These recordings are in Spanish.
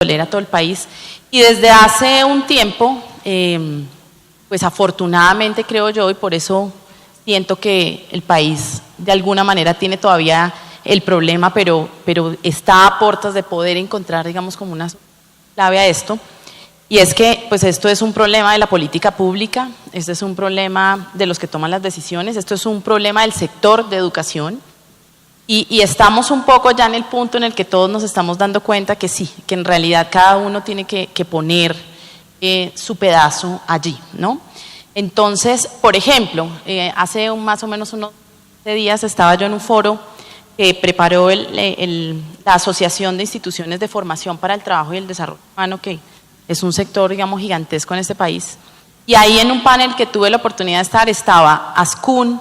a todo el país. Y desde hace un tiempo, pues afortunadamente creo yo, y por eso siento que el país de alguna manera tiene todavía el problema, pero está a puertas de poder encontrar, digamos, como una clave a esto. Y es que pues esto es un problema de la política pública, este es un problema de los que toman las decisiones, esto es un problema del sector de educación. Y estamos un poco ya en el punto en el que todos nos estamos dando cuenta que sí, que en realidad cada uno tiene que poner su pedazo allí, ¿no? Entonces, por ejemplo, hace más o menos unos días estaba yo en un foro que preparó la Asociación de Instituciones de Formación para el Trabajo y el Desarrollo Humano, que es un sector, digamos, gigantesco en este país. Y ahí en un panel que tuve la oportunidad de estar estaba ASCUN,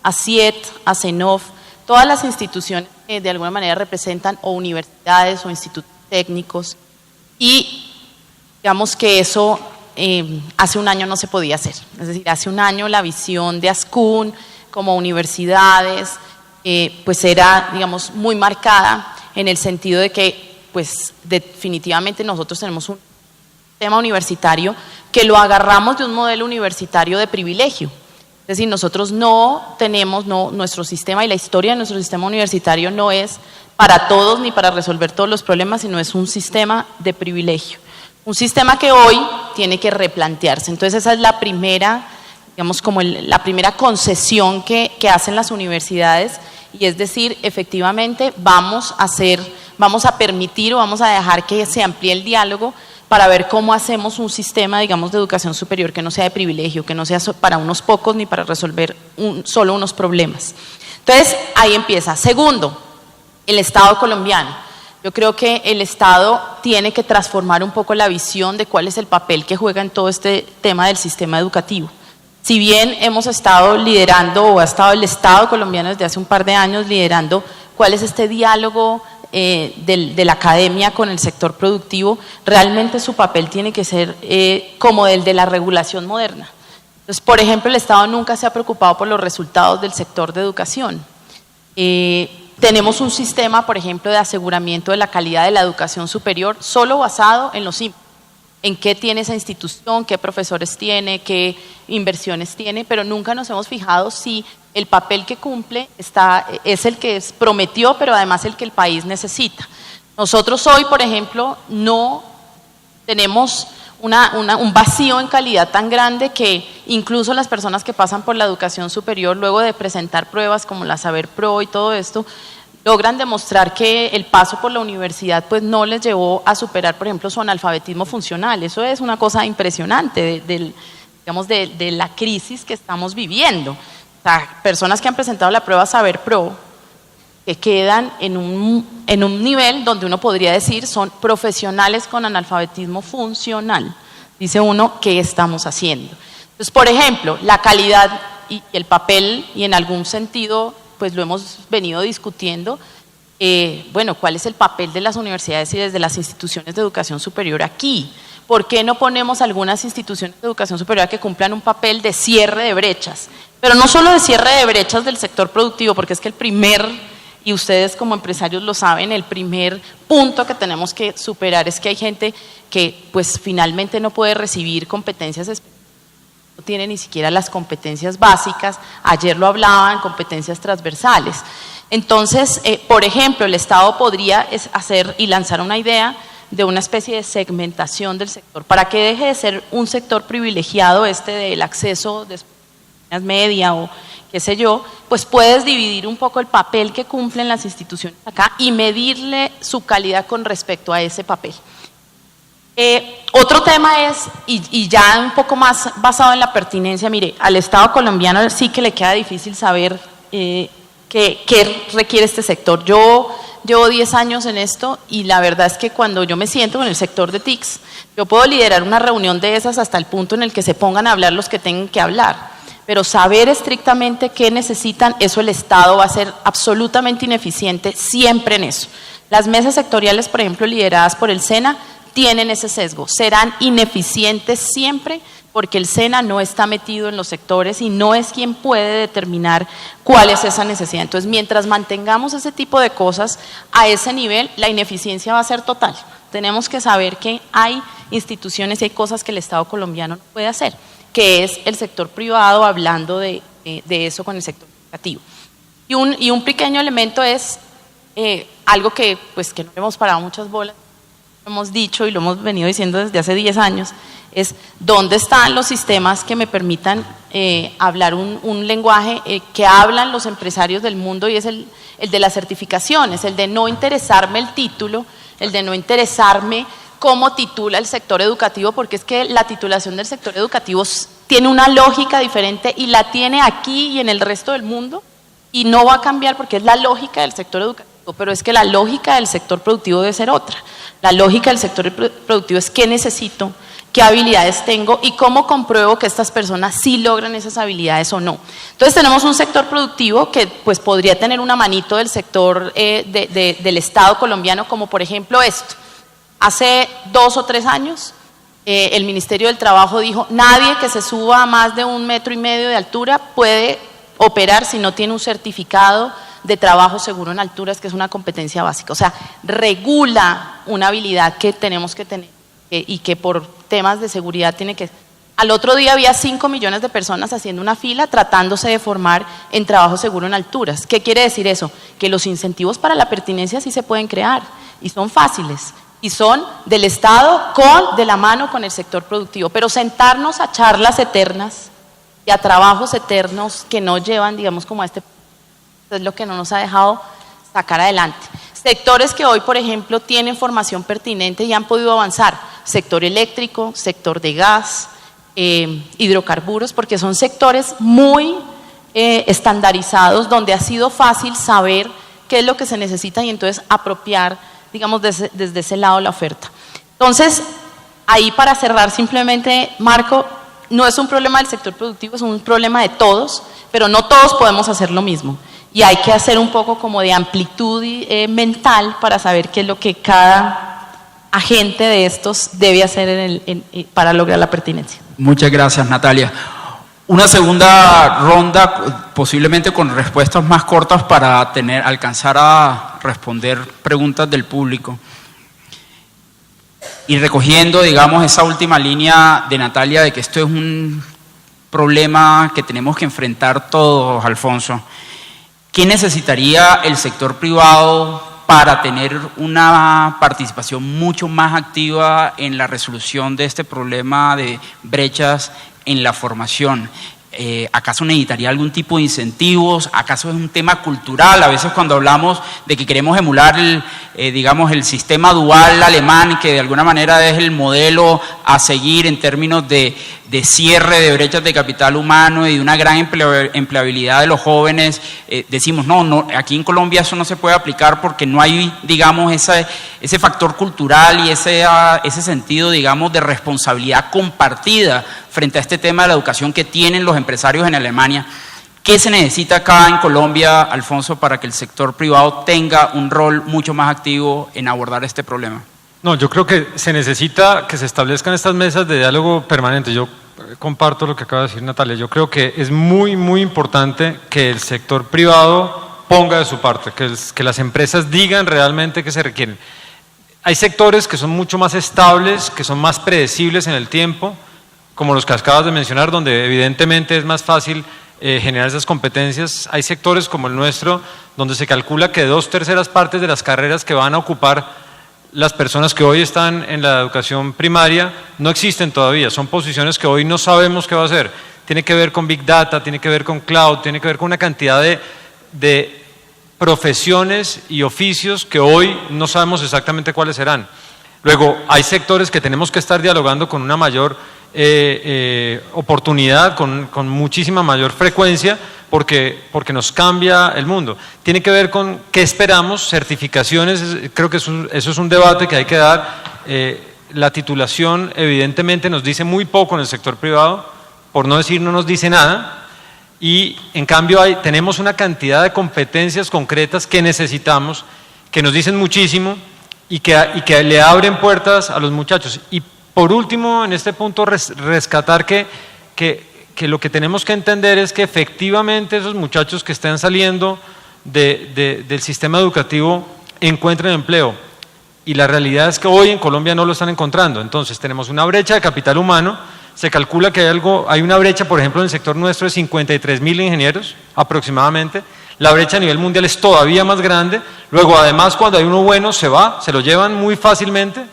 ASIET, ASENOF, todas las instituciones que de alguna manera representan o universidades o institutos técnicos, y digamos que eso hace un año no se podía hacer. Es decir, hace un año la visión de ASCUN como universidades pues era, digamos, muy marcada en el sentido de que pues definitivamente nosotros tenemos un sistema universitario que lo agarramos de un modelo universitario de privilegio. Es decir, nosotros no tenemos, nuestro sistema y la historia de nuestro sistema universitario no es para todos ni para resolver todos los problemas, sino es un sistema de privilegio. Un sistema que hoy tiene que replantearse. Entonces esa es la primera, digamos, como la primera concesión que hacen las universidades, y es decir, efectivamente vamos a permitir o vamos a dejar que se amplíe el diálogo para ver cómo hacemos un sistema, digamos, de educación superior que no sea de privilegio, que no sea para unos pocos ni para resolver solo unos problemas. Entonces, ahí empieza. Segundo, el Estado colombiano. Yo creo que el Estado tiene que transformar un poco la visión de cuál es el papel que juega en todo este tema del sistema educativo. Si bien hemos estado liderando, o ha estado el Estado colombiano desde hace un par de años liderando cuál es este diálogo de la academia con el sector productivo, realmente su papel tiene que ser como el de la regulación moderna. Entonces, por ejemplo, el Estado nunca se ha preocupado por los resultados del sector de educación. Tenemos un sistema, por ejemplo, de aseguramiento de la calidad de la educación superior solo basado en los IMPA, en qué tiene esa institución, qué profesores tiene, qué inversiones tiene, pero nunca nos hemos fijado si el papel que cumple es el que prometió, pero además el que el país necesita. Nosotros hoy, por ejemplo, no tenemos un vacío en calidad tan grande que incluso las personas que pasan por la educación superior, luego de presentar pruebas como la Saber Pro y todo esto, logran demostrar que el paso por la universidad pues no les llevó a superar, por ejemplo, su analfabetismo funcional. Eso es una cosa impresionante de la crisis que estamos viviendo. O sea, personas que han presentado la prueba Saber Pro, que quedan en un nivel donde uno podría decir son profesionales con analfabetismo funcional. Dice uno, ¿qué estamos haciendo? Entonces, por ejemplo, la calidad y el papel, y en algún sentido pues lo hemos venido discutiendo, bueno, ¿cuál es el papel de las universidades y desde las instituciones de educación superior aquí? ¿Por qué no ponemos algunas instituciones de educación superior que cumplan un papel de cierre de brechas? Pero no solo de cierre de brechas del sector productivo, porque es que y ustedes como empresarios lo saben, el primer punto que tenemos que superar es que hay gente que pues finalmente no puede recibir competencias específicas, no tiene ni siquiera las competencias básicas, ayer lo hablaban, competencias transversales. Entonces, por ejemplo, el Estado podría hacer y lanzar una idea de una especie de segmentación del sector, para que deje de ser un sector privilegiado del acceso de media o qué sé yo, pues puedes dividir un poco el papel que cumplen las instituciones acá y medirle su calidad con respecto a ese papel. Otro tema es, y ya un poco más basado en la pertinencia, mire, al Estado colombiano sí que le queda difícil saber qué requiere este sector. Yo llevo 10 años en esto y la verdad es que cuando yo me siento en el sector de TICS, yo puedo liderar una reunión de esas hasta el punto en el que se pongan a hablar los que tengan que hablar. Pero saber estrictamente qué necesitan, eso el Estado va a ser absolutamente ineficiente siempre en eso. Las mesas sectoriales, por ejemplo, lideradas por el SENA, tienen ese sesgo, serán ineficientes siempre porque el SENA no está metido en los sectores y no es quien puede determinar cuál es esa necesidad. Entonces, mientras mantengamos ese tipo de cosas a ese nivel, la ineficiencia va a ser total. Tenemos que saber que hay instituciones y hay cosas que el Estado colombiano no puede hacer, que es el sector privado hablando de eso con el sector educativo. Y un pequeño elemento es algo que no hemos parado muchas bolas, lo hemos dicho y lo hemos venido diciendo desde hace 10 años, es dónde están los sistemas que me permitan hablar un lenguaje que hablan los empresarios del mundo, y es el de las certificaciones, el de no interesarme el título, el de no interesarme cómo titula el sector educativo, porque es que la titulación del sector educativo tiene una lógica diferente y la tiene aquí y en el resto del mundo, y no va a cambiar porque es la lógica del sector educativo, pero es que la lógica del sector productivo debe ser otra. La lógica del sector productivo es qué necesito, qué habilidades tengo y cómo compruebo que estas personas sí logran esas habilidades o no. Entonces tenemos un sector productivo que pues podría tener una manito del sector del Estado colombiano, como por ejemplo esto. Hace 2 o 3 años el Ministerio del Trabajo dijo: nadie que se suba a más de 1,5 metros de altura puede operar si no tiene un certificado de trabajo seguro en alturas, que es una competencia básica. O sea, regula una habilidad que tenemos que tener y que por temas de seguridad tiene que... Al otro día había 5 millones de personas haciendo una fila tratándose de formar en trabajo seguro en alturas. ¿Qué quiere decir eso? Que los incentivos para la pertinencia sí se pueden crear y son fáciles y son del Estado de la mano con el sector productivo, pero sentarnos a charlas eternas y a trabajos eternos que no llevan, digamos, como a este... es lo que no nos ha dejado sacar adelante. Sectores que hoy, por ejemplo, tienen formación pertinente y han podido avanzar: sector eléctrico, sector de gas, hidrocarburos, porque son sectores muy estandarizados, donde ha sido fácil saber qué es lo que se necesita y entonces apropiar, digamos, desde ese lado la oferta. Entonces, ahí para cerrar simplemente, Marco, no es un problema del sector productivo, es un problema de todos, pero no todos podemos hacer lo mismo. Y hay que hacer un poco como de amplitud mental para saber qué es lo que cada agente de estos debe hacer para lograr la pertinencia. Muchas gracias, Natalia. Una segunda ronda, posiblemente con respuestas más cortas para alcanzar a responder preguntas del público. Y recogiendo, digamos, esa última línea de Natalia de que esto es un problema que tenemos que enfrentar todos, Alfonso. ¿Qué necesitaría el sector privado para tener una participación mucho más activa en la resolución de este problema de brechas en la formación? ¿Acaso necesitaría algún tipo de incentivos? ¿Acaso es un tema cultural? A veces cuando hablamos de que queremos emular digamos, el sistema dual alemán, que de alguna manera es el modelo a seguir en términos de cierre de brechas de capital humano y de una gran empleabilidad de los jóvenes, decimos, no, aquí en Colombia eso no se puede aplicar porque no hay, digamos, ese factor cultural y ese sentido, digamos, de responsabilidad compartida frente a este tema de la educación que tienen los empresarios en Alemania. ¿Qué se necesita acá en Colombia, Alfonso, para que el sector privado tenga un rol mucho más activo en abordar este problema? No, yo creo que se necesita que se establezcan estas mesas de diálogo permanente. Yo comparto lo que acaba de decir Natalia. Yo creo que es muy, muy importante que el sector privado ponga de su parte, que las empresas digan realmente qué se requieren. Hay sectores que son mucho más estables, que son más predecibles en el tiempo, como los que acabas de mencionar, donde evidentemente es más fácil generar esas competencias. Hay sectores como el nuestro, donde se calcula que 2/3 partes de las carreras que van a ocupar las personas que hoy están en la educación primaria no existen todavía, son posiciones que hoy no sabemos qué va a hacer. Tiene que ver con Big Data, tiene que ver con Cloud, tiene que ver con una cantidad de profesiones y oficios que hoy no sabemos exactamente cuáles serán. Luego, hay sectores que tenemos que estar dialogando con una mayor oportunidad, con muchísima mayor frecuencia, porque nos cambia el mundo. Tiene que ver con qué esperamos, certificaciones, creo que eso es un debate que hay que dar. La titulación evidentemente nos dice muy poco en el sector privado, por no decir no nos dice nada, y en cambio tenemos una cantidad de competencias concretas que necesitamos, que nos dicen muchísimo y que le abren puertas a los muchachos. Y por último, en este punto, rescatar que lo que tenemos que entender es que efectivamente esos muchachos que están saliendo del sistema educativo encuentren empleo. Y la realidad es que hoy en Colombia no lo están encontrando. Entonces tenemos una brecha de capital humano. Se calcula que hay una brecha, por ejemplo, en el sector nuestro de 53.000 ingenieros aproximadamente. La brecha a nivel mundial es todavía más grande. Luego, además, cuando hay uno bueno, se lo llevan muy fácilmente.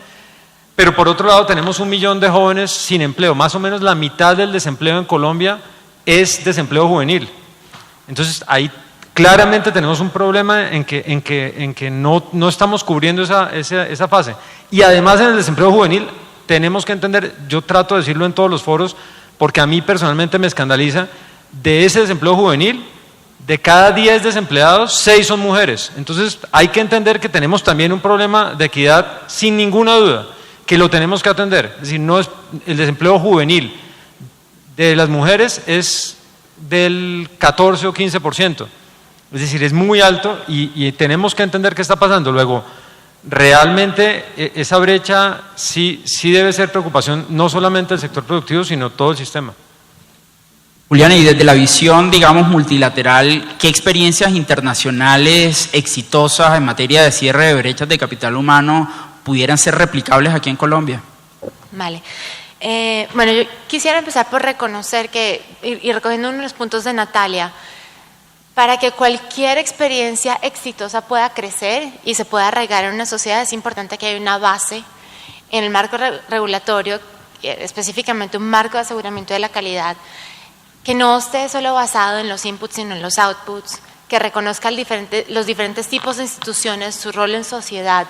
Pero por otro lado, tenemos 1 millón de jóvenes sin empleo. Más o menos la mitad del desempleo en Colombia es desempleo juvenil. Entonces, ahí claramente tenemos un problema en que no estamos cubriendo esa fase. Y además, en el desempleo juvenil, tenemos que entender, yo trato de decirlo en todos los foros, porque a mí personalmente me escandaliza, de ese desempleo juvenil, de cada 10 desempleados, 6 son mujeres. Entonces hay que entender que tenemos también un problema de equidad sin ninguna duda, que lo tenemos que atender. Es decir, no es, el desempleo juvenil de las mujeres es del 14 o 15%. Es decir, es muy alto y tenemos que entender qué está pasando. Luego, realmente esa brecha sí debe ser preocupación no solamente del sector productivo, sino todo el sistema. Juliana, y desde la visión, digamos, multilateral, ¿qué experiencias internacionales exitosas en materia de cierre de brechas de capital humano pudieran ser replicables aquí en Colombia? Vale. Bueno, yo quisiera empezar por reconocer que, y recogiendo uno de los puntos de Natalia, para que cualquier experiencia exitosa pueda crecer y se pueda arraigar en una sociedad, es importante que haya una base en el marco regulatorio, específicamente un marco de aseguramiento de la calidad, que no esté solo basado en los inputs, sino en los outputs, que reconozca los diferentes tipos de instituciones, su rol en sociedad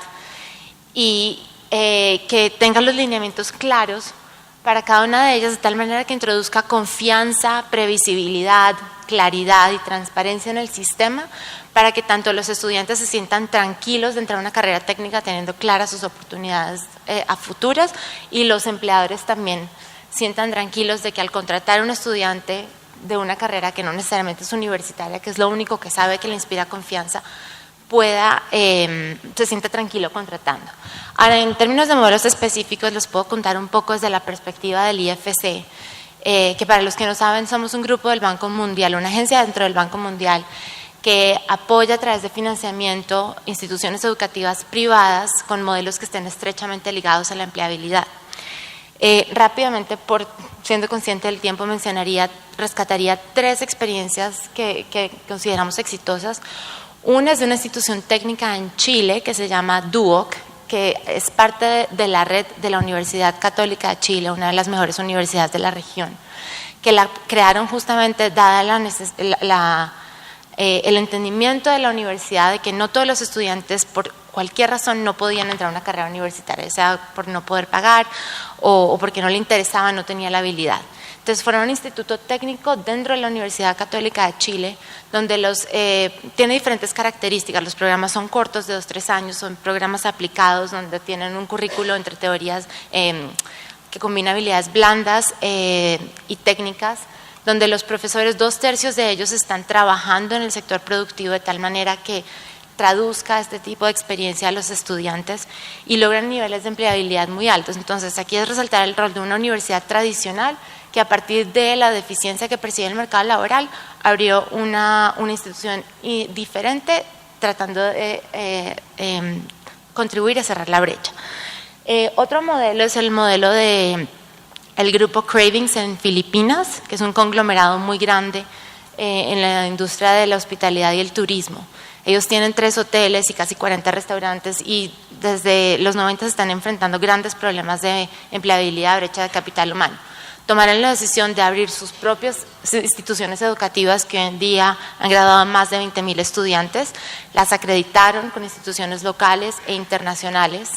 y que tenga los lineamientos claros para cada una de ellas, de tal manera que introduzca confianza, previsibilidad, claridad y transparencia en el sistema, para que tanto los estudiantes se sientan tranquilos de entrar a una carrera técnica teniendo claras sus oportunidades a futuras, y los empleadores también sientan tranquilos de que al contratar a un estudiante de una carrera que no necesariamente es universitaria, que es lo único que sabe que le inspira confianza, se sienta tranquilo contratando. Ahora, en términos de modelos específicos, les puedo contar un poco desde la perspectiva del IFC, que para los que no saben, somos un grupo del Banco Mundial, una agencia dentro del Banco Mundial que apoya a través de financiamiento instituciones educativas privadas con modelos que estén estrechamente ligados a la empleabilidad. Rápidamente, siendo consciente del tiempo, rescataría 3 experiencias que consideramos exitosas. Una es de una institución técnica en Chile que se llama DUOC, que es parte de la red de la Universidad Católica de Chile, una de las mejores universidades de la región, que la crearon justamente dada el entendimiento de la universidad de que no todos los estudiantes por cualquier razón no podían entrar a una carrera universitaria, sea por no poder pagar o porque no le interesaba, no tenía la habilidad. Entonces fueron un instituto técnico dentro de la Universidad Católica de Chile, donde tiene diferentes características. Los programas son cortos, de 2-3 años, son programas aplicados, donde tienen un currículo entre teorías que combina habilidades blandas y técnicas, donde los profesores, 2/3 de ellos están trabajando en el sector productivo de tal manera que traduzca este tipo de experiencia a los estudiantes y logran niveles de empleabilidad muy altos. Entonces, aquí es resaltar el rol de una universidad tradicional que a partir de la deficiencia que percibe el mercado laboral abrió una institución diferente tratando de contribuir a cerrar la brecha. Otro modelo es el modelo del grupo Cravings en Filipinas, que es un conglomerado muy grande en la industria de la hospitalidad y el turismo. Ellos tienen 3 hoteles y casi 40 restaurantes y desde los 90 están enfrentando grandes problemas de empleabilidad, brecha de capital humano. Tomaron la decisión de abrir sus propias instituciones educativas que hoy en día han graduado a más de 20.000 estudiantes, las acreditaron con instituciones locales e internacionales,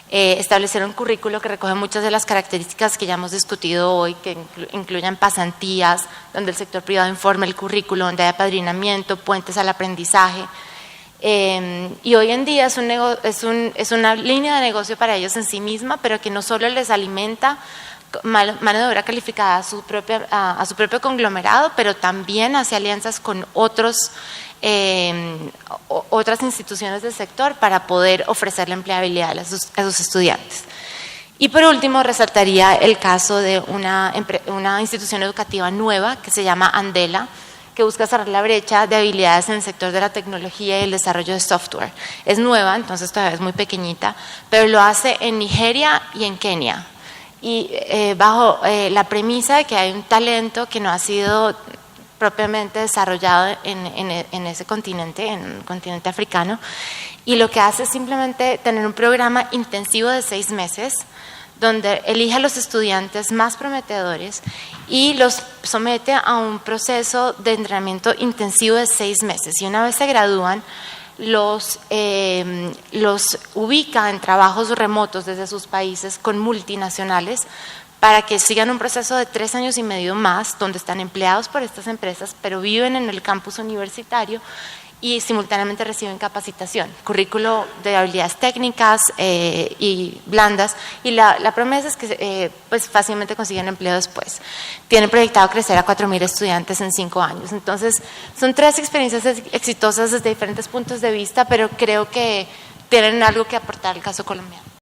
establecieron un currículo que recoge muchas de las características que ya hemos discutido hoy, que incluyen pasantías, donde el sector privado informe el currículo, donde hay apadrinamiento, puentes al aprendizaje. Y hoy en día es una línea de negocio para ellos en sí misma, pero que no solo les alimenta mano de obra calificada a su propio conglomerado, pero también hace alianzas con otras instituciones del sector para poder ofrecer la empleabilidad a sus estudiantes. Y por último, resaltaría el caso de una institución educativa nueva que se llama Andela, que busca cerrar la brecha de habilidades en el sector de la tecnología y el desarrollo de software. Es nueva, entonces todavía es muy pequeñita, pero lo hace en Nigeria y en Kenia. Y bajo la premisa de que hay un talento que no ha sido propiamente desarrollado en ese continente, en el continente africano, y lo que hace es simplemente tener un programa intensivo de 6 meses, donde elige a los estudiantes más prometedores y los somete a un proceso de entrenamiento intensivo de 6 meses. Y una vez se gradúan, los ubica en trabajos remotos desde sus países con multinacionales para que sigan un proceso de 3 años y medio más, donde están empleados por estas empresas, pero viven en el campus universitario y simultáneamente reciben capacitación, currículo de habilidades técnicas y blandas, y la promesa es que pues fácilmente consiguen empleo después. Tienen proyectado crecer a 4.000 estudiantes en 5 años. Entonces, son 3 experiencias exitosas desde diferentes puntos de vista, pero creo que tienen algo que aportar al caso colombiano.